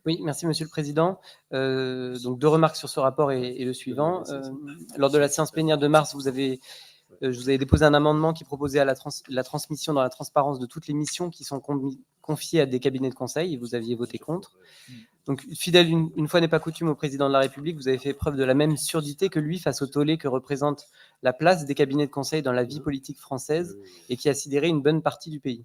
Oui, merci Monsieur le Président. Donc 2 remarques sur ce rapport et le suivant. Lors de la séance plénière de mars, je vous avais déposé un amendement qui proposait à la transmission dans la transparence de toutes les missions qui sont confiées à des cabinets de conseil, et vous aviez voté contre. Donc, fidèle une fois n'est pas coutume au Président de la République, vous avez fait preuve de la même surdité que lui face au tollé que représente la place des cabinets de conseil dans la vie politique française et qui a sidéré une bonne partie du pays.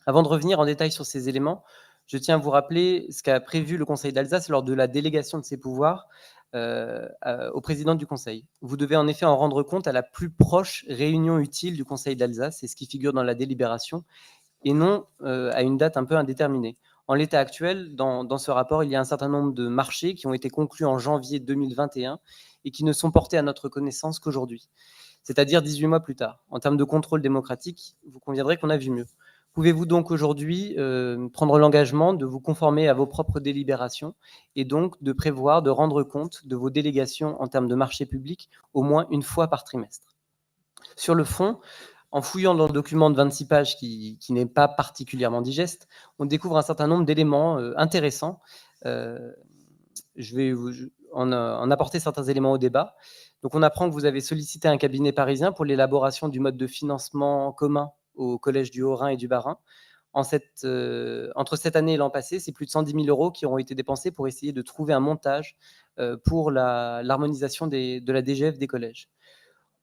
Avant de revenir en détail sur ces éléments, je tiens à vous rappeler ce qu'a prévu le Conseil d'Alsace lors de la délégation de ses pouvoirs au président du Conseil. Vous devez en effet en rendre compte à la plus proche réunion utile du Conseil d'Alsace, c'est ce qui figure dans la délibération, et non à une date un peu indéterminée. En l'état actuel, dans ce rapport, il y a un certain nombre de marchés qui ont été conclus en janvier 2021 et qui ne sont portés à notre connaissance qu'aujourd'hui, c'est-à-dire 18 mois plus tard. En termes de contrôle démocratique, vous conviendrez qu'on a vu mieux. Pouvez-vous donc aujourd'hui prendre l'engagement de vous conformer à vos propres délibérations et donc de prévoir de rendre compte de vos délégations en termes de marché public au moins une fois par trimestre? Sur le fond, en fouillant dans le document de 26 pages qui n'est pas particulièrement digeste, on découvre un certain nombre d'éléments intéressants. Je vais en apporter certains éléments au débat. Donc on apprend que vous avez sollicité un cabinet parisien pour l'élaboration du mode de financement commun au Collège du Haut-Rhin et du Bas-Rhin. Entre cette année et l'an passé, c'est plus de 110 000 € qui auront été dépensés pour essayer de trouver un montage pour l'harmonisation de la DGF des collèges.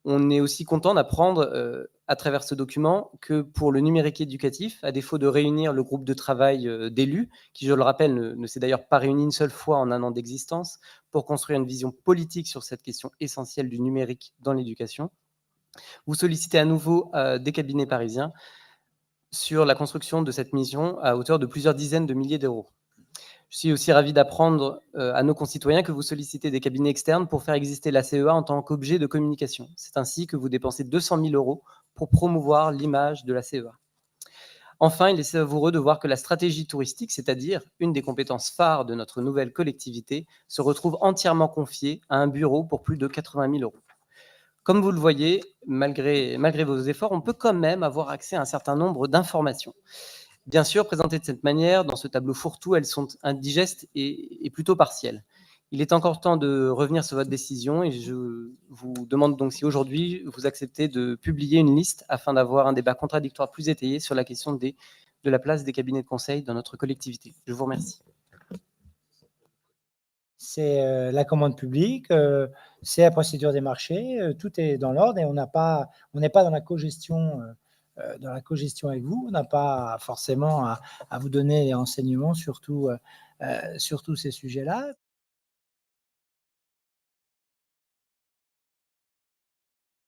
On est aussi content d'apprendre, à travers ce document, que pour le numérique éducatif, à défaut de réunir le groupe de travail d'élus, qui, je le rappelle, ne s'est d'ailleurs pas réuni une seule fois en un an d'existence, pour construire une vision politique sur cette question essentielle du numérique dans l'éducation, vous sollicitez à nouveau des cabinets parisiens sur la construction de cette mission à hauteur de plusieurs dizaines de milliers d'euros. Je suis aussi ravi d'apprendre à nos concitoyens que vous sollicitez des cabinets externes pour faire exister la CEA en tant qu'objet de communication. C'est ainsi que vous dépensez 200 000 € pour promouvoir l'image de la CEA. Enfin, il est savoureux de voir que la stratégie touristique, c'est-à-dire une des compétences phares de notre nouvelle collectivité, se retrouve entièrement confiée à un bureau pour plus de 80 000 €. Comme vous le voyez, malgré vos efforts, on peut quand même avoir accès à un certain nombre d'informations. Bien sûr, présentées de cette manière, dans ce tableau fourre-tout, elles sont indigestes et plutôt partielles. Il est encore temps de revenir sur votre décision et je vous demande donc si aujourd'hui vous acceptez de publier une liste afin d'avoir un débat contradictoire plus étayé sur la question de la place des cabinets de conseil dans notre collectivité. Je vous remercie. C'est la commande publique, c'est la procédure des marchés, tout est dans l'ordre et on n'est pas dans la cogestion avec vous. On n'a pas forcément à vous donner les renseignements sur tous ces sujets-là.